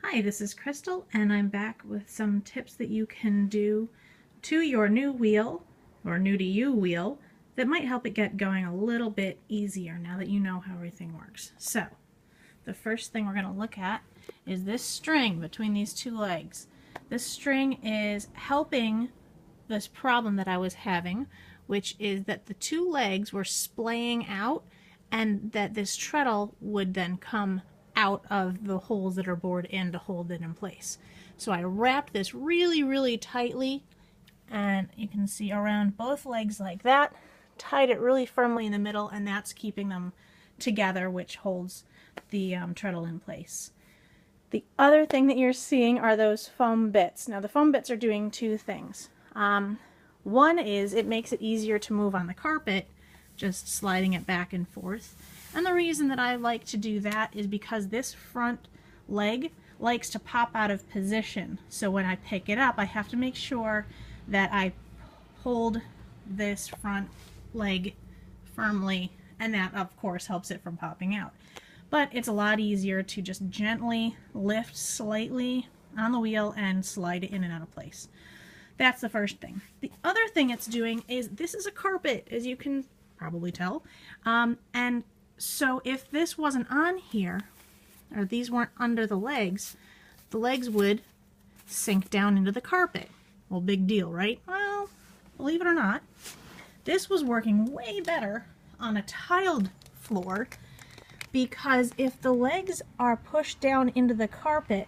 Hi, this is Crystal, and I'm back with some tips that you can do to your new wheel, or new to you wheel, that might help it get going a little bit easier now that you know how everything works. So, the first thing we're going to look at is this string between these two legs. This string is helping this problem that I was having, which is that the two legs were splaying out and that this treadle would then come out of the holes that are bored in to hold it in place. So I wrapped this really tightly, and you can see around both legs like that, tied it really firmly in the middle, and that's keeping them together, which holds the treadle in place. The other thing that you're seeing are those foam bits. Now the foam bits are doing two things. One is it makes it easier to move on the carpet, just sliding it back and forth. And the reason that I like to do that is because this front leg likes to pop out of position. So when I pick it up, I have to make sure that I hold this front leg firmly, and that of course helps it from popping out. But it's a lot easier to just gently lift slightly on the wheel and slide it in and out of place. That's the first thing. The other thing it's doing is this is a carpet, as you can probably tell, and so if this wasn't on here, or these weren't under the legs would sink down into the carpet. Well, big deal, right? Well, believe it or not, this was working way better on a tiled floor, because if the legs are pushed down into the carpet,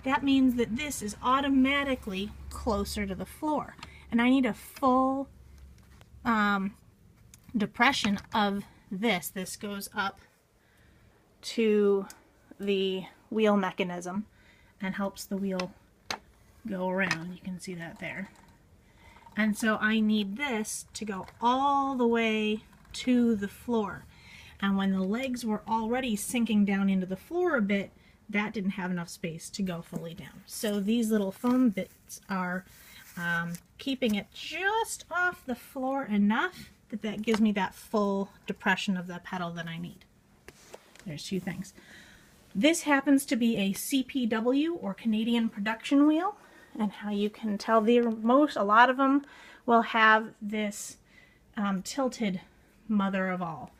that means that this is automatically closer to the floor. And I need a full depression of this. This goes up to the wheel mechanism and helps the wheel go around. You can see that there. And so I need this to go all the way to the floor. And when the legs were already sinking down into the floor a bit, that didn't have enough space to go fully down. So these little foam bits are keeping it just off the floor enough that gives me that full depression of the pedal that I need. There's two things. This happens to be a CPW, or Canadian production wheel, and how you can tell a lot of them will have this tilted mother of all.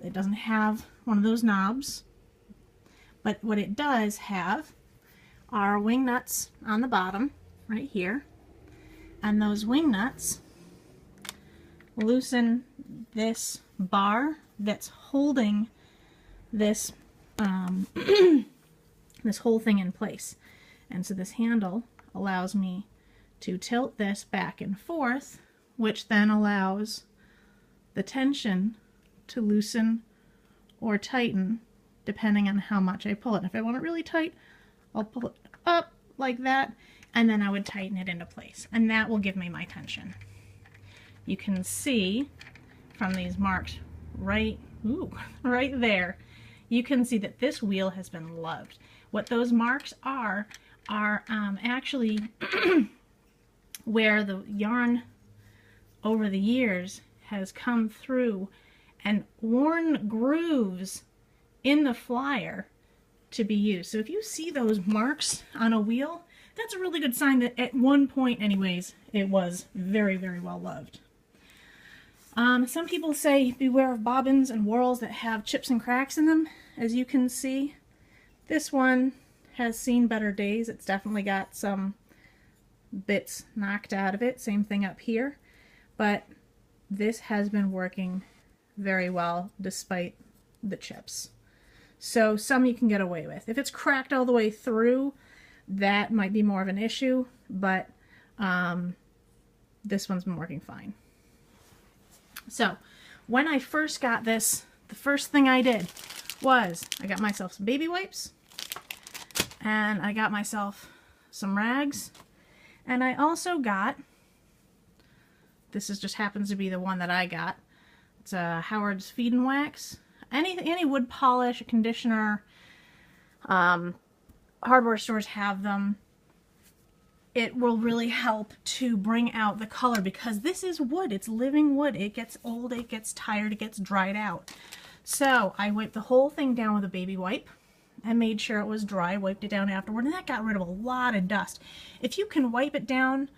It doesn't have one of those knobs, but what it does have are wing nuts on the bottom right here, and those wing nuts loosen this bar that's holding this this whole thing in place. And so this handle allows me to tilt this back and forth, which then allows the tension to loosen or tighten depending on how much I pull it. If I want it really tight, I'll pull it up like that, and then I would tighten it into place, and that will give me my tension. You can see from these marks right there, you can see that this wheel has been loved. What those marks are actually where the yarn over the years has come through and worn grooves in the flyer to be used. So if you see those marks on a wheel, that's a really good sign that at one point anyways, it was very well loved. Some people say beware of bobbins and whorls that have chips and cracks in them. As you can see, this one has seen better days. It's definitely got some bits knocked out of it. Same thing up here. But this has been working very well despite the chips. So some you can get away with. If it's cracked all the way through, that might be more of an issue, but this one's been working fine. So when I first got this, the first thing I did was I got myself some baby wipes, and I got myself some rags, and I also got, this just happens to be the one that I got, it's a Howard's Feed and Wax. Any wood polish, conditioner, hardware stores have them. It will really help to bring out the color, because this is wood. It's living wood. It gets old, it gets tired, it gets dried out. So I wipe the whole thing down with a baby wipe. and made sure it was dry, wiped it down afterward, and that got rid of a lot of dust. If you can wipe it down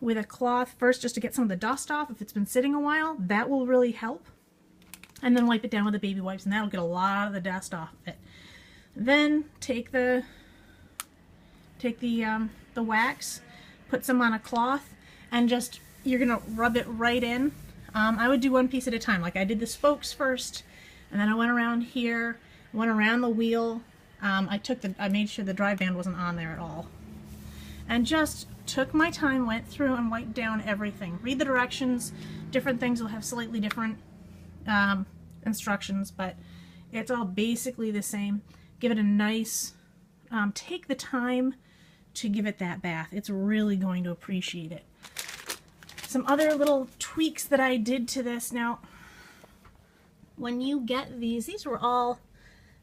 with a cloth first just to get some of the dust off, if it's been sitting a while, that will really help. And then wipe it down with the baby wipes, and that'll get a lot of the dust off of it. Then take the wax, put some on a cloth, and just, you're gonna rub it right in. I would do one piece at a time. Like I did the spokes first, and then I went around here, went around the wheel. I made sure the dry band wasn't on there at all. And just took my time, went through and wiped down everything. Read the directions. Different things will have slightly different instructions, but it's all basically the same. Give it a nice, take the time to give it that bath. It's really going to appreciate it. Some other little tweaks that I did to this. Now, when you get these were all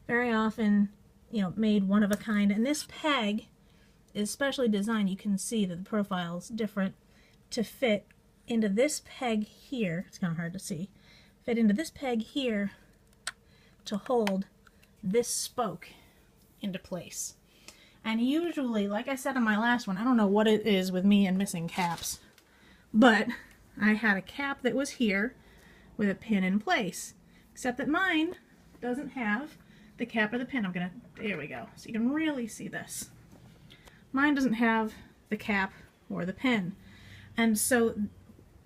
very often, you know, made one of a kind, and this peg is specially designed. You can see that the profile is different to fit into this peg here. It's kind of hard to see. Fit into this peg here to hold this spoke into place. And usually, like I said on my last one, I don't know what it is with me and missing caps, but I had a cap that was here with a pin in place, except that mine doesn't have the cap or the pin. There we go, so you can really see this. Mine doesn't have the cap or the pin, and so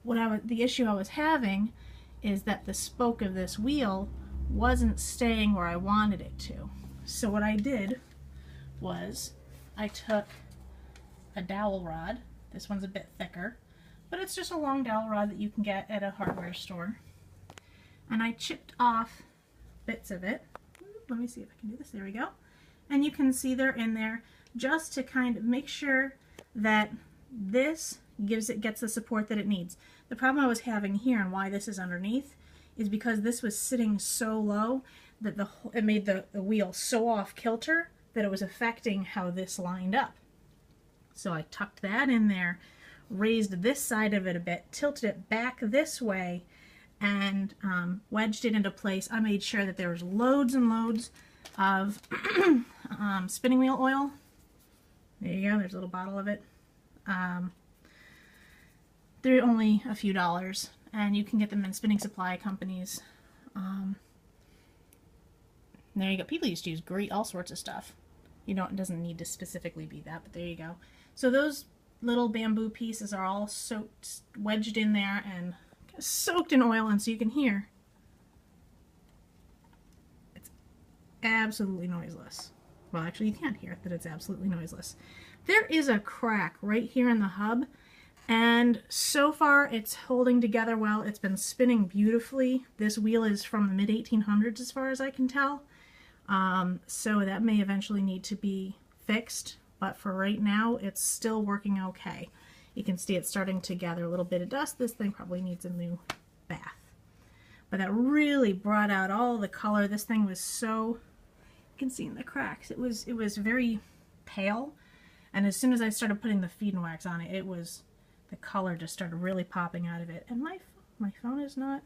the issue I was having is that the spoke of this wheel wasn't staying where I wanted it to. So what I did was I took a dowel rod. This one's a bit thicker, but it's just a long dowel rod that you can get at a hardware store. And I chipped off bits of it. Let me see if I can do this. There we go. And you can see they're in there just to kind of make sure that this gets the support that it needs. The problem I was having here and why this is underneath is because this was sitting so low that it made the wheel so off kilter that it was affecting how this lined up. So I tucked that in there, raised this side of it a bit, tilted it back this way, and wedged it into place. I made sure that there was loads and loads of spinning wheel oil. There you go, there's a little bottle of it. They're only a few dollars, and you can get them in spinning supply companies. There you go. People used to use all sorts of stuff. It doesn't need to specifically be that, but there you go. So those little bamboo pieces are all soaked, wedged in there, and soaked in oil, and so you can hear it's absolutely noiseless. Well, actually, you can't hear it, that it's absolutely noiseless. There is a crack right here in the hub, and so far it's holding together well. It's been spinning beautifully. This wheel is from the mid-1800s as far as I can tell, so that may eventually need to be fixed, but for right now it's still working okay. You can see it's starting to gather a little bit of dust. This thing probably needs a new bath. But that really brought out all the color. This thing was so, you can see in the cracks, it was very pale, and as soon as I started putting the feed and wax on it, the color just started really popping out of it. And my phone is not,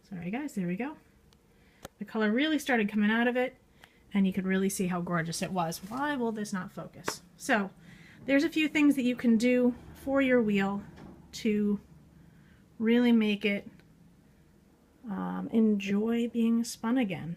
sorry guys, there we go. The color really started coming out of it, and you could really see how gorgeous it was. Why will this not focus? So there's a few things that you can do for your wheel to really make it enjoy being spun again.